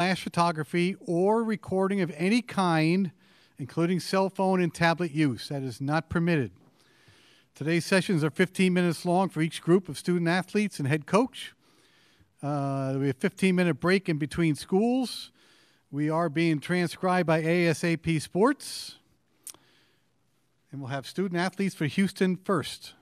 flash photography or recording of any kind, including cell phone and tablet use. That is not permitted. Today's sessions are 15 minutes long for each group of student athletes and head coach. There'll be a 15-minute break in between schools. We are being transcribed by ASAP Sports. And we'll have student athletes for Houston first.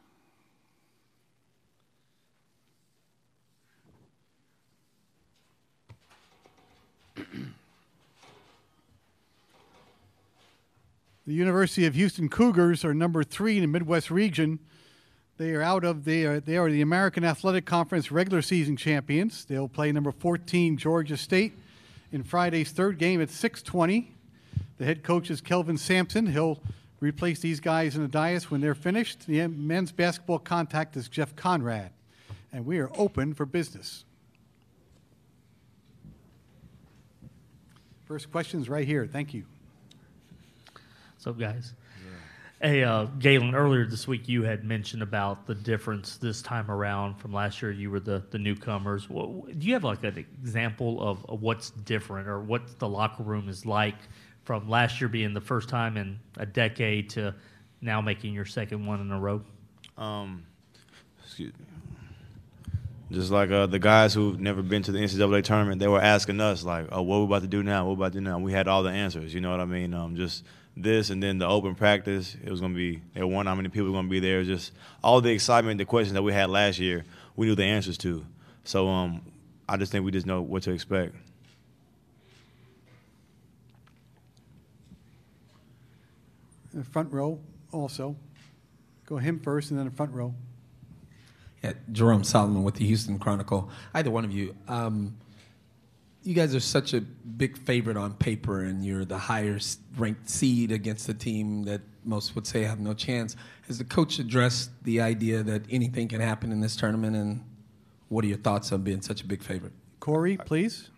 The University of Houston Cougars are number 3 in the Midwest region. They are the American Athletic Conference regular season champions. They'll play number 14 Georgia State in Friday's third game at 6:20. The head coach is Kelvin Sampson. He'll replace these guys in the dais when they're finished. The men's basketball contact is Jeff Conrad. And we are open for business. First question's right here. Thank you. What's up, guys? Yeah. Hey, Galen, earlier this week you had mentioned about the difference this time around from last year. You were the newcomers. Do you have like an example of what's different or what the locker room is like from last year being the first time in a decade to now making your second one in a row? Excuse me. Just like the guys who've never been to the NCAA tournament, they were asking us, like, oh, what are we about to do now? What are we about to do now? And we had all the answers, you know what I mean? Just this and then the open practice, it was going to be, they were wondering how many people were going to be there. Just all the excitement, the questions that we had last year, we knew the answers to. So I just think we just know what to expect. The front row also. Go him first and then the front row. Yeah, Jerome Solomon with the Houston Chronicle. Either one of you. You guys are such a big favorite on paper, and you're the highest ranked seed against a team that most would say have no chance. Has the coach addressed the idea that anything can happen in this tournament, and what are your thoughts on being such a big favorite? Corey, please.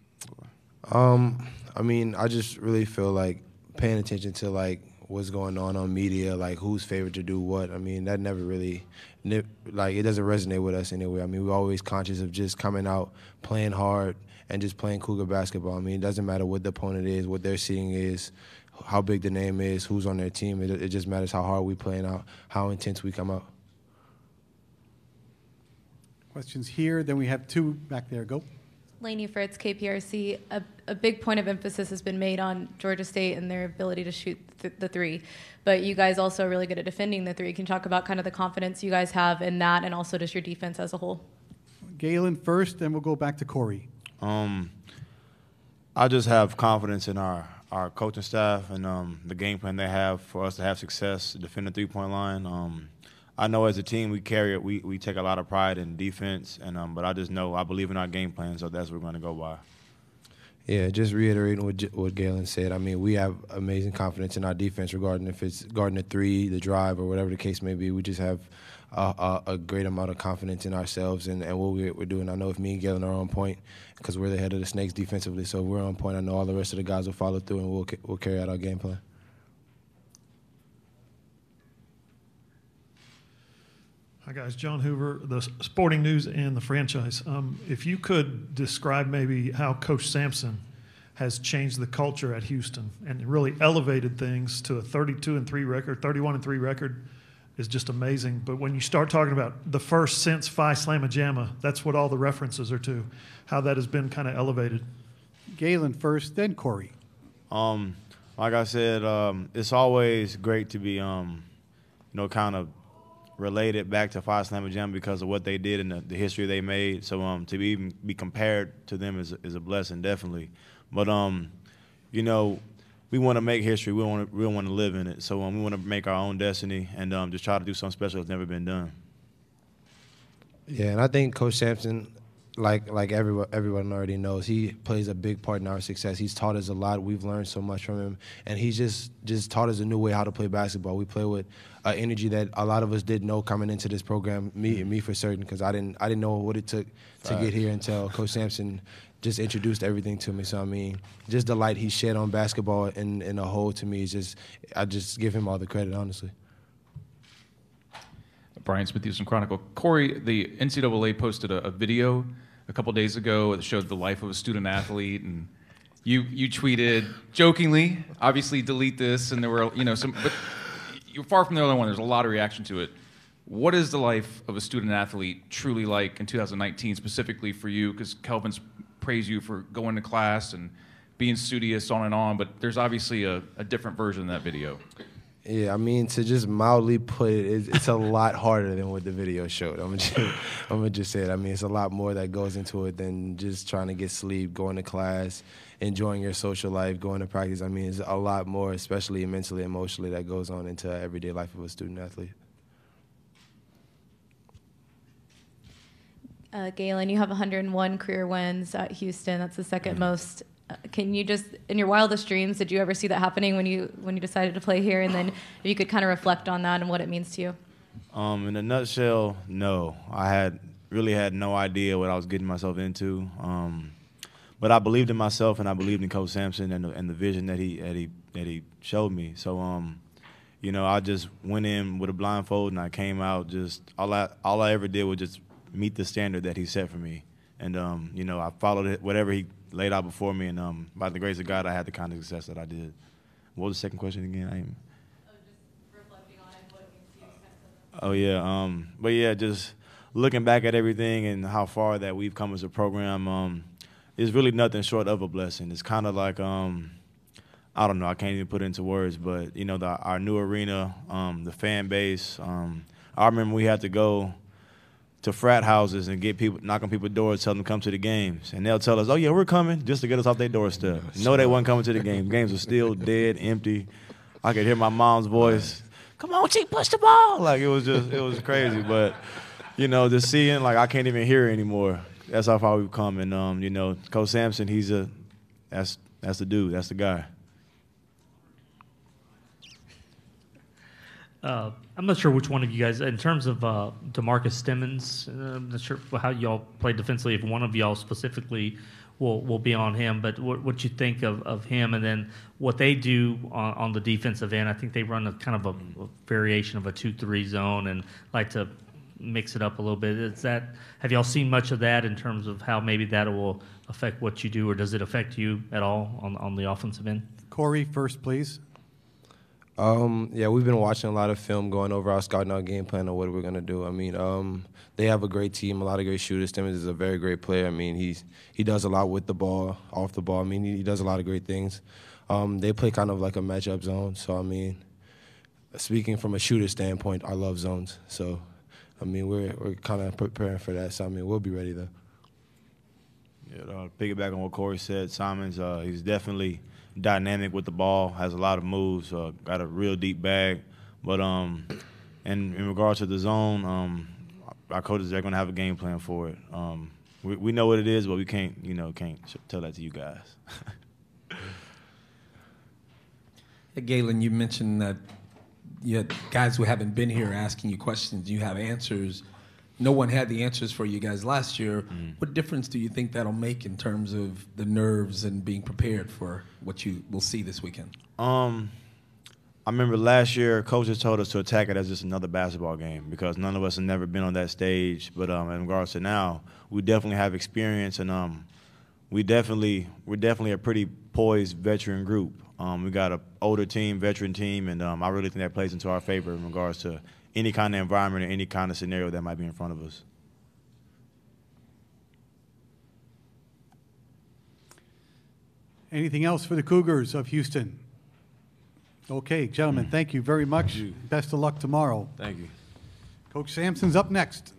I mean, I just really feel like paying attention to, like, what's going on media, like who's favored to do what. I mean, that never really, like, it doesn't resonate with us anyway. I mean, we're always conscious of just coming out, playing hard, and just playing Cougar basketball. I mean, it doesn't matter what the opponent is, what their seeding is, how big the name is, who's on their team. It just matters how hard we play and how intense we come out. Questions here. Then we have two back there. Go. Lainey Fritz, KPRC. A big point of emphasis has been made on Georgia State and their ability to shoot the three. But you guys also are really good at defending the three. Can you talk about kind of the confidence you guys have in that and also just your defense as a whole? Galen first, then we'll go back to Corey. I just have confidence in our coaching staff and the game plan they have for us to have success, defend the three-point line. I know as a team we carry it. We take a lot of pride in defense, and but I just know I believe in our game plan, so that's what we're going to go by. Yeah, just reiterating what Galen said. I mean, we have amazing confidence in our defense regarding if it's guarding the three, the drive, or whatever the case may be. We just have a great amount of confidence in ourselves and what we're doing. I know if me and Galen are on point, because we're the head of the Snakes defensively, so if we're on point, I know all the rest of the guys will follow through and we'll carry out our game plan. Hi, guys. John Hoover, the Sporting News and the Franchise. If you could describe maybe how Coach Sampson has changed the culture at Houston and really elevated things to a 32-3 record, 31-3 record is just amazing. But when you start talking about the first since Phi Slamma Jamma, that's what all the references are to, how that has been kind of elevated. Galen first, then Corey. Like I said, it's always great to be, kind of related back to Phi Slamma Jamma because of what they did and the history they made. So to even be compared to them is a blessing, definitely. But we want to make history. We want to live in it. So we want to make our own destiny and just try to do something special that's never been done. Yeah, and I think Coach Sampson, like everyone already knows, he plays a big part in our success. He's taught us a lot. We've learned so much from him, and he's just taught us a new way how to play basketball. We play with energy that a lot of us didn't know coming into this program. Me for certain, because I didn't know what it took to get here until Coach Sampson just introduced everything to me. So I mean, just the light he shed on basketball in a whole, to me, is I just give him all the credit, honestly. Brian Smith, Houston Chronicle. Corey, the NCAA posted a video a couple days ago that showed the life of a student athlete, and You tweeted jokingly, obviously delete this, and there were some, but you're far from the only one. There's a lot of reaction to it. What is the life of a student athlete truly like in 2019, specifically for you? Because Kelvin's praised you for going to class and being studious on and on, but there's obviously a different version of that video. Yeah, I mean, to just mildly put it, it's a lot harder than what the video showed. I'm gonna just say it. I mean, it's a lot more that goes into it than just trying to get sleep, going to class, enjoying your social life, going to practice. I mean, it's a lot more, especially mentally, emotionally, that goes on into everyday life of a student athlete. Galen, you have 101 career wins at Houston. That's the second most. Can you just, in your wildest dreams, did you ever see that happening when you decided to play here? And then if you could kind of reflect on that and what it means to you. In a nutshell, no. I really had no idea what I was getting myself into. But I believed in myself, and I believed in Coach Sampson and the vision that he showed me. So, I just went in with a blindfold, and I came out just all I ever did was just meet the standard that he set for me. And I followed it, whatever he laid out before me, and by the grace of God, I had the kind of success that I did. What was the second question again? Just reflecting on it, what it means to you. Oh yeah, but yeah, just looking back at everything and how far that we've come as a program, is really nothing short of a blessing. It's kind of like I don't know, I can't even put it into words, but our new arena, the fan base. I remember we had to go to frat houses and get people, knock on people's doors, tell them to come to the games. And they'll tell us, oh, yeah, we're coming, just to get us off their doorstep. No, they wasn't coming to the game. Games were still dead, empty. I could hear my mom's voice, come on, Chief, push the ball. Like, it was crazy. But, just seeing, like, I can't even hear it anymore. That's how far we've come. And, Coach Sampson, that's the dude. That's the guy. I'm not sure which one of you guys, in terms of DeMarcus Stemmons, I'm not sure how y'all play defensively, if one of y'all specifically will be on him, but what you think of him, and then what they do on the defensive end. I think they run a kind of a variation of a 2-3 zone and like to mix it up a little bit. Have y'all seen much of that in terms of how maybe that will affect what you do, or does it affect you at all on the offensive end? Corey, first, please. Yeah, we've been watching a lot of film, going over our scouting our game plan of what we're gonna do. I mean, they have a great team, a lot of great shooters. Timmons is a very great player. I mean, he does a lot with the ball, off the ball. I mean, he does a lot of great things. They play kind of like a matchup zone. So I mean, speaking from a shooter standpoint, I love zones. So I mean, we're kind of preparing for that. So I mean, we'll be ready though. Yeah, piggyback on what Corey said, Simons, he's definitely dynamic with the ball, has a lot of moves, got a real deep bag. But and in regards to the zone, our coaches are going to have a game plan for it. We know what it is, but we can't tell that to you guys. Galen, you mentioned that you had guys who haven't been here asking you questions. You have answers. No one had the answers for you guys last year. What difference do you think that'll make in terms of the nerves and being prepared for what you will see this weekend? I remember last year, coaches told us to attack it as just another basketball game because none of us have never been on that stage. But in regards to now, we definitely have experience, and we're definitely a pretty poised veteran group. We got an older team, veteran team, and I really think that plays into our favor in regards to any kind of environment or any kind of scenario that might be in front of us. Anything else for the Cougars of Houston? Okay, gentlemen, thank you very much. Best of luck tomorrow. Thank you. Coach Sampson's up next.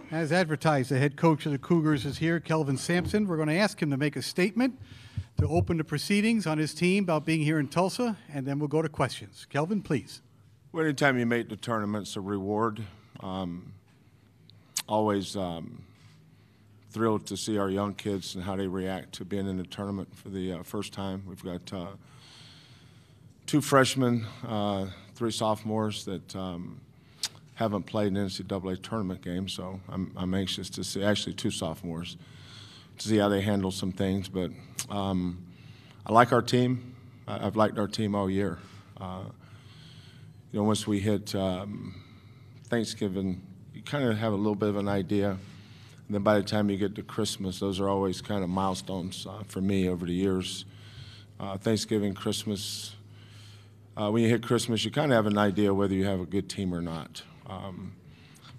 As advertised, the head coach of the Cougars is here, Kelvin Sampson. We're going to ask him to make a statement to open the proceedings on his team about being here in Tulsa, and then we'll go to questions. Kelvin, please. Well, anytime you make the tournament, it's a reward. Always thrilled to see our young kids and how they react to being in the tournament for the first time. We've got 2 freshmen, 3 sophomores that haven't played an NCAA tournament game, so I'm anxious to see, actually 2 sophomores, to see how they handle some things. But I like our team. I've liked our team all year. Once we hit Thanksgiving, you kind of have a little bit of an idea. And then by the time you get to Christmas, those are always kind of milestones for me over the years. Thanksgiving, Christmas. When you hit Christmas, you kind of have an idea whether you have a good team or not.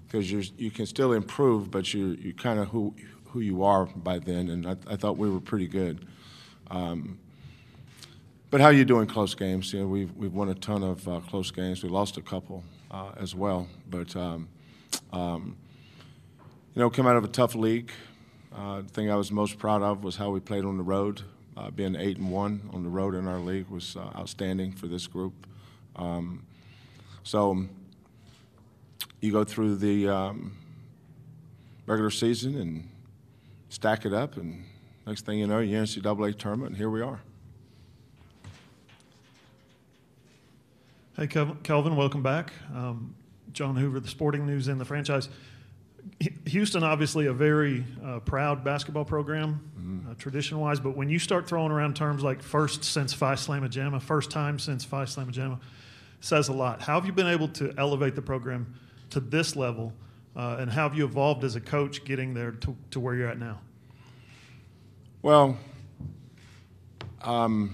Because you can still improve, but you're kind of who you are by then, and I thought we were pretty good. But how you do in close games? We've won a ton of close games. We lost a couple as well, but come out of a tough league. The thing I was most proud of was how we played on the road. Being 8-1 on the road in our league was outstanding for this group. So you go through the regular season and stack it up, and next thing you know, you're in the NCAA tournament, and here we are. Hey, Kelvin, welcome back. John Hoover, the Sporting News and the Franchise. Houston, obviously a very proud basketball program, tradition-wise, but when you start throwing around terms like first since Phi Slamma Jamma, first time since Phi Slamma Jamma, says a lot. How have you been able to elevate the program to this level, and how have you evolved as a coach getting there to where you're at now? Well, I've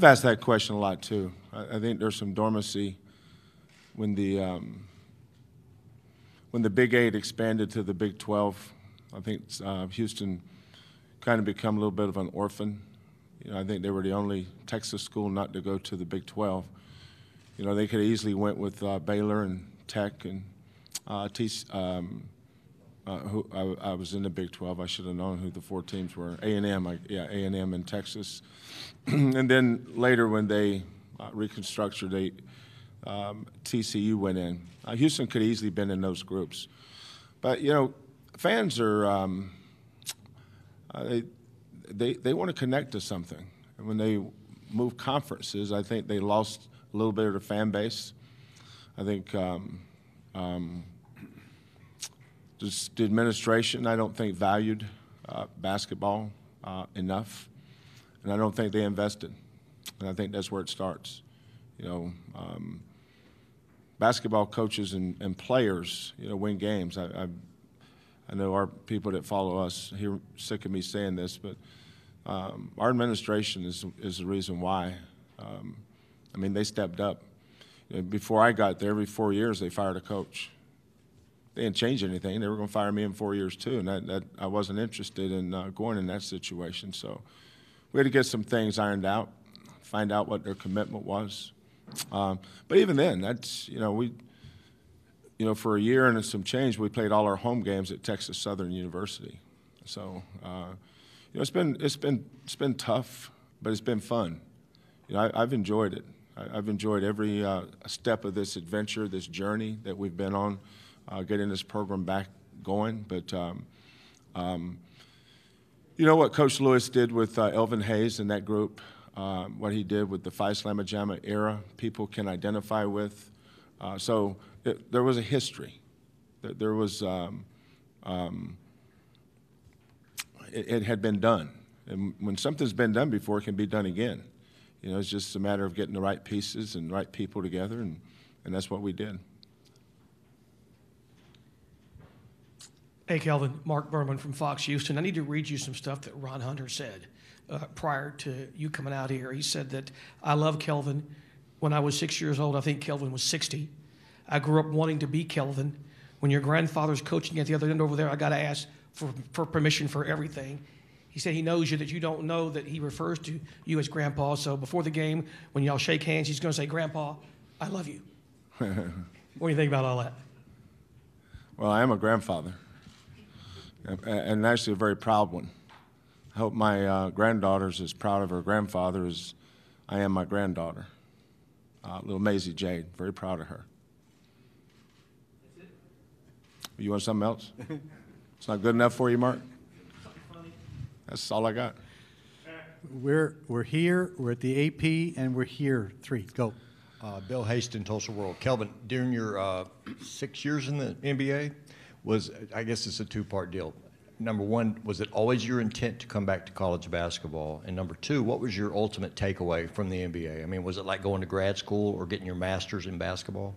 asked that question a lot too. I think there's some dormancy when the Big 8 expanded to the Big 12. I think Houston kind of become a little bit of an orphan. I think they were the only Texas school not to go to the Big 12. They could have easily went with Baylor and Tech and who I was in the Big 12. I should have known who the 4 teams were. A&M, A&M in Texas. And then later when they reconstructed, TCU went in. Houston could have easily been in those groups. But, fans are, they want to connect to something. And when they move conferences, I think they lost a little bit of the fan base. I think just the administration, I don't think, valued basketball enough. And I don't think they invested. And I think that's where it starts. Basketball coaches and players, win games. I know our people that follow us here sick of me saying this, but our administration is the reason why. They stepped up. Before I got there, every 4 years they fired a coach. They didn't change anything. They were going to fire me in 4 years too, and that I wasn't interested in going in that situation. So we had to get some things ironed out, find out what their commitment was. But even then, that's for a year and some change, we played all our home games at Texas Southern University. So it's been tough, but it's been fun. I've enjoyed it. I've enjoyed every step of this adventure, this journey that we've been on, getting this program back going. But what Coach Lewis did with Elvin Hayes and that group. What he did with the Phi Slamma Jamma era, people can identify with. So there was a history. There was, it had been done. And when something's been done before, it can be done again. It's just a matter of getting the right pieces and right people together, and that's what we did. Hey, Kelvin, Mark Berman from Fox Houston. I need to read you some stuff that Ron Hunter said. Prior to you coming out here. He said that, I love Kelvin. When I was 6 years old, I think Kelvin was 60. I grew up wanting to be Kelvin. When your grandfather's coaching at the other end over there, I got to ask for permission for everything. He said he knows you, that you don't know that he refers to you as Grandpa. So before the game, when y'all shake hands, he's going to say, Grandpa, I love you. What do you think about all that? Well, I am a grandfather, and actually a very proud one. I hope my granddaughter's as proud of her grandfather as I am my granddaughter. Little Maisie Jade, very proud of her. You want something else? It's not good enough for you, Mark? That's all I got. We're here, we're at the AP, and we're here. 3, go. Bill Haston, Tulsa World. Kelvin, during your 6 years in the NBA, I guess it's a two-part deal. Number one, was it always your intent to come back to college basketball? And number two, what was your ultimate takeaway from the NBA? I mean, was it like going to grad school or getting your master's in basketball?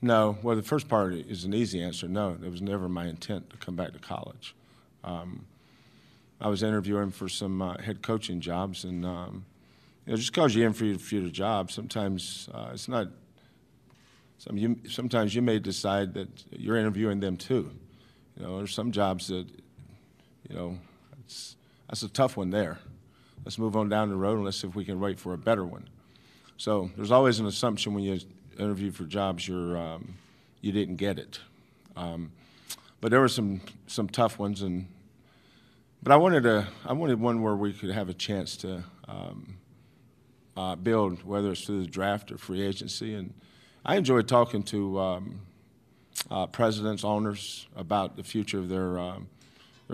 No. Well, the first part is an easy answer. No, it was never my intent to come back to college. I was interviewing for some head coaching jobs, and just because you're in for a job, sometimes it's not. Sometimes you may decide that you're interviewing them too. There's some jobs that, that's a tough one there. Let's move on down the road and let's see if we can wait for a better one. So there's always an assumption when you interview for jobs you didn't get it. But there were some tough ones, but I wanted one where we could have a chance to build, whether it's through the draft or free agency. And I enjoyed talking to presidents, owners about the future of their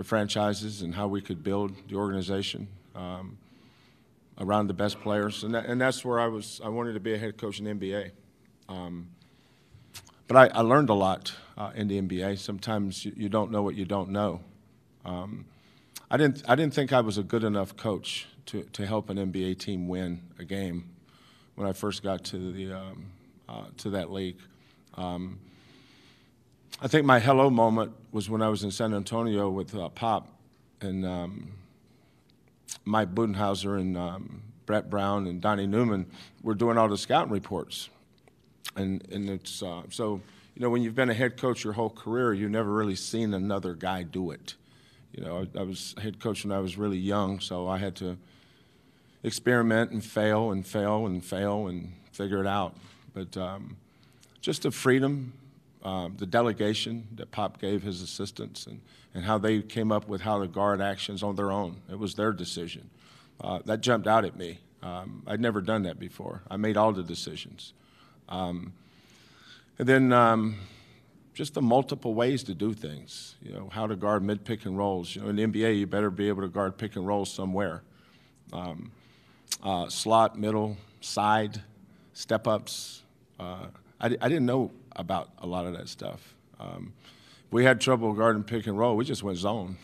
franchises and how we could build the organization around the best players. And that's where I wanted to be a head coach in the NBA. But I learned a lot in the NBA. Sometimes you don't know what you don't know. I didn't think I was a good enough coach to help an NBA team win a game when I first got to that league. I think my hello moment was when I was in San Antonio with Pop and Mike Budenhauser and Brett Brown and Donnie Newman were doing all the scouting reports. And it's so, when you've been a head coach your whole career, you've never really seen another guy do it. I was a head coach when I was really young, so I had to experiment and fail and fail and fail and figure it out. But just the freedom, the delegation that Pop gave his assistants and how they came up with how to guard actions on their own. It was their decision. That jumped out at me. I'd never done that before. I made all the decisions. And then just the multiple ways to do things, how to guard mid-pick and rolls. In the NBA, you better be able to guard pick and rolls somewhere. Slot, middle, side, step-ups. I didn't know about a lot of that stuff. We had trouble guarding pick and roll. We just went zone.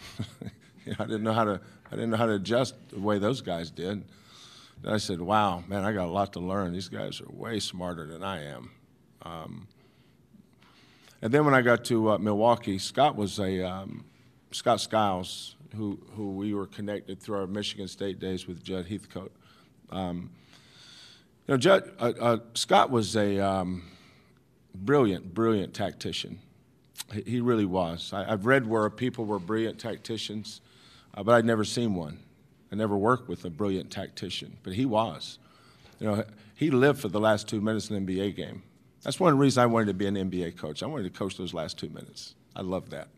I didn't know how to adjust the way those guys did. And I said, "Wow, man, I got a lot to learn. These guys are way smarter than I am." And then when I got to Milwaukee, Scott Skiles, who we were connected through our Michigan State days with Judd Heathcote. Scott was a brilliant tactician. He really was. I've read where people were brilliant tacticians, but I'd never seen one. I never worked with a brilliant tactician, but he was. He lived for the last 2 minutes in the NBA game. That's one reason I wanted to be an NBA coach. I wanted to coach those last 2 minutes. I loved that.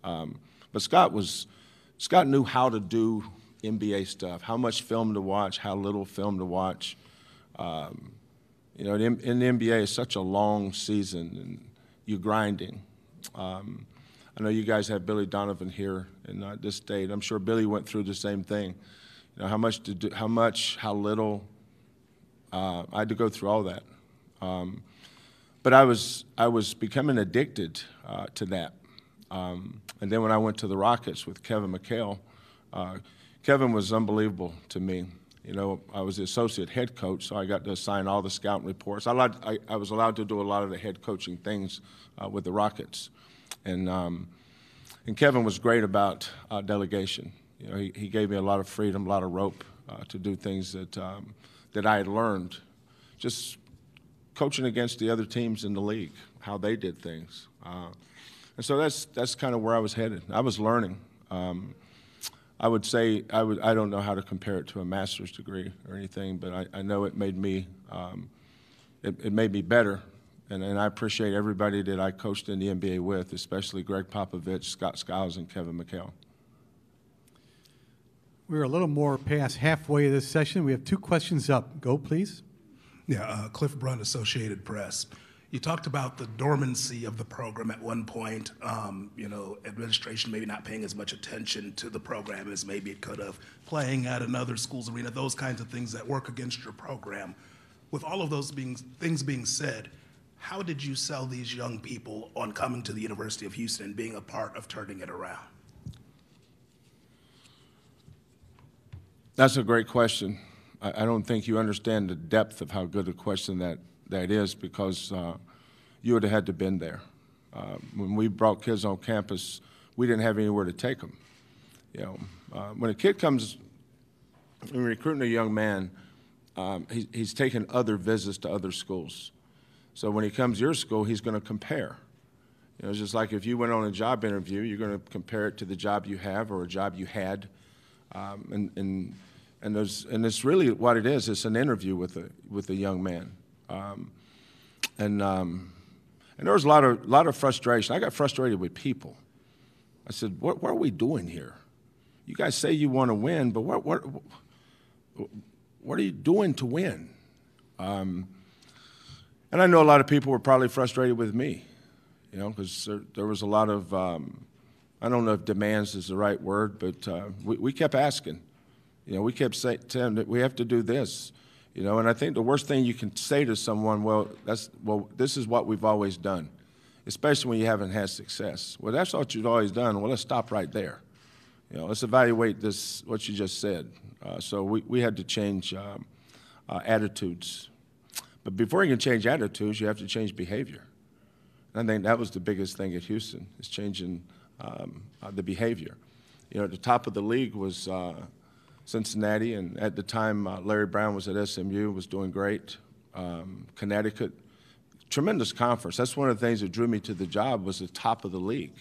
But Scott knew how to do NBA stuff, how much film to watch, how little film to watch. In the NBA, it's such a long season, and you're grinding. I know you guys have Billy Donovan here in this state. I'm sure Billy went through the same thing. How much to do, how little. I had to go through all that. But I was becoming addicted to that. And then when I went to the Rockets with Kevin McHale, Kevin was unbelievable to me. I was the associate head coach, so I got to assign all the scouting reports. I was allowed to do a lot of the head coaching things with the Rockets. And Kevin was great about delegation. He gave me a lot of freedom, a lot of rope to do things that I had learned just coaching against the other teams in the league, how they did things. And so that's kind of where I was headed. I was learning. I would say I don't know how to compare it to a master's degree or anything, but I know it made me it made me better, and I appreciate everybody that I coached in the NBA with, especially Greg Popovich, Scott Skiles, and Kevin McHale. We're a little more past halfway of this session. We have 2 questions up. Go, please. Yeah, Cliff Brunt, Associated Press. You talked about the dormancy of the program at one point, administration maybe not paying as much attention to the program as maybe it could have, playing at another school's arena, those kinds of things that work against your program. With all of those things being said, how did you sell these young people on coming to the University of Houston and being a part of turning it around? That's a great question. I don't think you understand the depth of how good a question that is, because you would have had to been there. When we brought kids on campus, we didn't have anywhere to take them. When a kid comes, when we're recruiting a young man, he's taken other visits to other schools. So when he comes to your school, he's going to compare. It's just like if you went on a job interview, you're going to compare it to the job you have or a job you had. And it's really what it is. It's an interview with a young man, and there was a lot of frustration. I got frustrated with people. I said, "What are we doing here? You guys say you want to win, but what are you doing to win?" And I know a lot of people were probably frustrated with me, because there was a lot of I don't know if demands is the right word, but we kept asking. We kept saying that we have to do this. And I think the worst thing you can say to someone, this is what we've always done, especially when you haven't had success. Well, that's what you've always done. Well, let's stop right there. Let's evaluate what you just said. So we had to change attitudes. But before you can change attitudes, you have to change behavior. And I think that was the biggest thing at Houston, is changing the behavior. At the top of the league was Cincinnati, and at the time Larry Brown was at SMU, was doing great. Connecticut, tremendous conference. That's one of the things that drew me to the job, was the top of the league.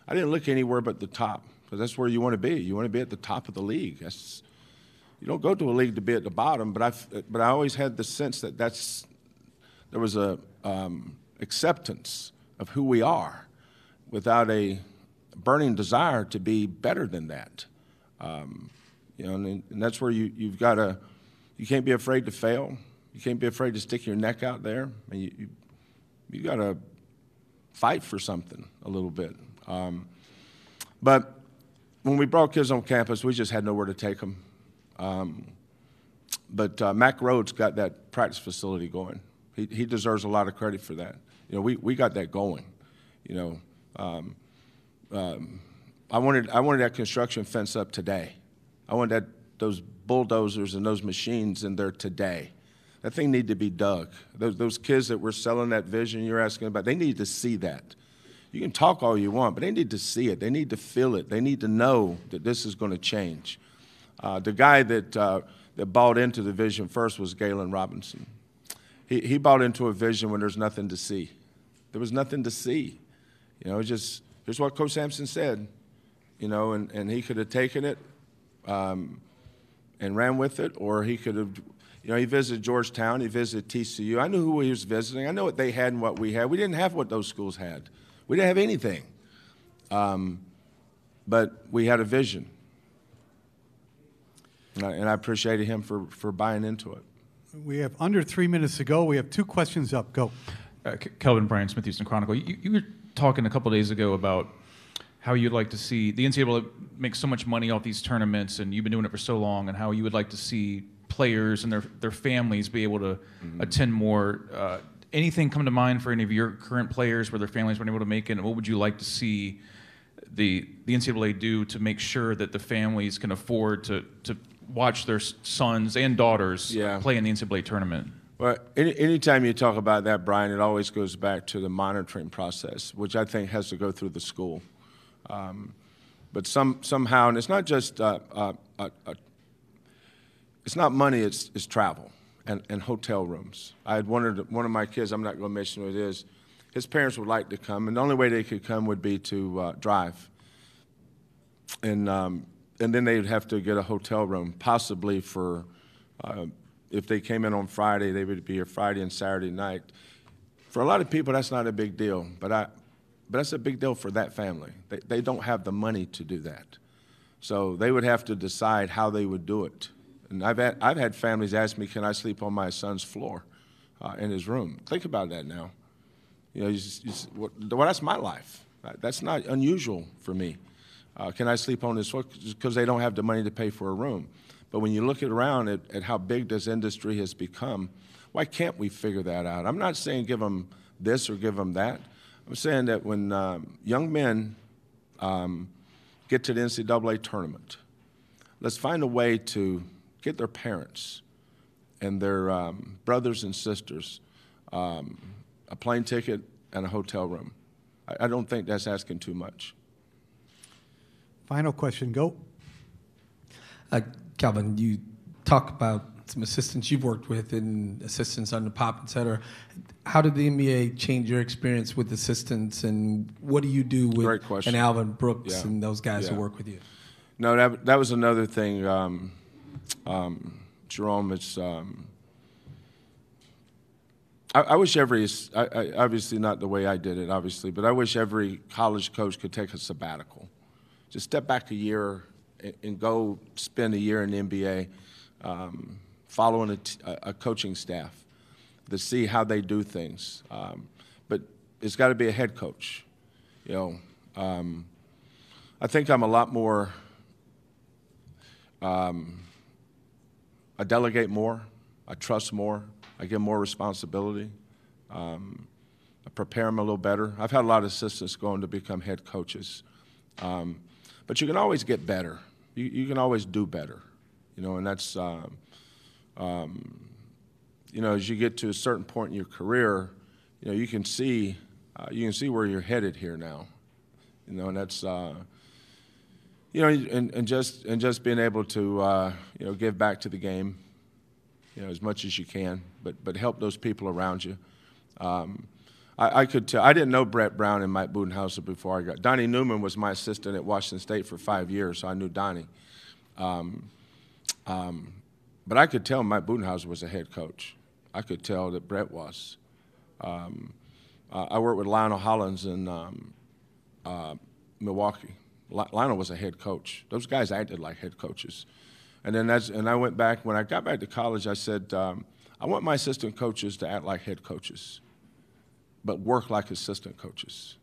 I didn't look anywhere but the top, because that's where you want to be. You want to be at the top of the league. You don't go to a league to be at the bottom, but I always had the sense that there was a acceptance of who we are, without a burning desire to be better than that. And that's where you can't be afraid to fail. You can't be afraid to stick your neck out there. And you got to fight for something a little bit. But when we brought kids on campus, we just had nowhere to take them. But Mac Rhodes got that practice facility going. He deserves a lot of credit for that. We got that going. I wanted that construction fence up today. I wanted those bulldozers and those machines in there today. That thing needed to be dug. Those kids that were selling that vision you're asking about, they need to see that. You can talk all you want, but they need to see it. They need to feel it. They need to know that this is going to change. The guy that bought into the vision first was Galen Robinson. He bought into a vision when there's nothing to see. There was nothing to see. Just here's what Coach Sampson said, and he could have taken it and ran with it, or he could have, he visited Georgetown, he visited TCU. I knew who he was visiting. I know what they had and what we had. We didn't have what those schools had. We didn't have anything. But we had a vision. And I appreciated him for buying into it. We have under 3 minutes to go. We have 2 questions up. Go. Kelvin Bryan, Smith Houston Chronicle. You were talking a couple days ago about how you'd like to see the NCAA make so much money off these tournaments, and you've been doing it for so long, and how you would like to see players and their families be able to attend more. Anything come to mind for any of your current players where their families weren't able to make it? And what would you like to see the NCAA do to make sure that the families can afford to watch their sons and daughters play in the NCAA tournament? Well, anytime you talk about that, Brian, it always goes back to the monitoring process, which I think has to go through the school. But somehow, and it's not just it's not money; it's travel and hotel rooms. I had one of my kids. I'm not going to mention who it is. His parents would like to come, and the only way they could come would be to drive. And and then they'd have to get a hotel room, possibly for, if they came in on Friday, they would be here Friday and Saturday night. For a lot of people, that's not a big deal, but that's a big deal for that family. They don't have the money to do that. So they would have to decide how they would do it. And I've had families ask me, can I sleep on my son's floor in his room? Think about that now. You know, well, that's my life. That's not unusual for me. Can I sleep on his floor? Because they don't have the money to pay for a room. But when you look around at how big this industry has become, why can't we figure that out? I'm not saying give them this or give them that. I'm saying that when young men get to the NCAA tournament, let's find a way to get their parents and their brothers and sisters a plane ticket and a hotel room. I don't think that's asking too much. Final question, go. Calvin, you talk about some assistants you've worked with and assistants under Pop, et cetera. How did the NBA change your experience with assistants, and what do you do with and Alvin Brooks and those guys who work with you? No, that was another thing, Jerome. It's I wish obviously not the way I did it, obviously, but I wish every college coach could take a sabbatical. Just step back a year and go spend a year in the NBA following a coaching staff to see how they do things. But it's got to be a head coach. You know, I think I'm a lot more, I delegate more, I trust more, I give more responsibility. I prepare them a little better. I've had a lot of assistants going to become head coaches. But you can always get better. You can always do better, you know, and that's, you know, as you get to a certain point in your career, you know, you can see where you're headed here now, you know, and that's, you know, and just being able to, you know, give back to the game, you know, as much as you can, but help those people around you. I could tell. I didn't know Brett Brown and Mike Budenholzer before I got. Donnie Newman was my assistant at Washington State for 5 years, so I knew Donnie. But I could tell Mike Budenholzer was a head coach. I could tell that Brett was. I worked with Lionel Hollins in Milwaukee. Lionel was a head coach. Those guys acted like head coaches. And then I went back, when I got back to college, I said, I want my assistant coaches to act like head coaches, but work like assistant coaches.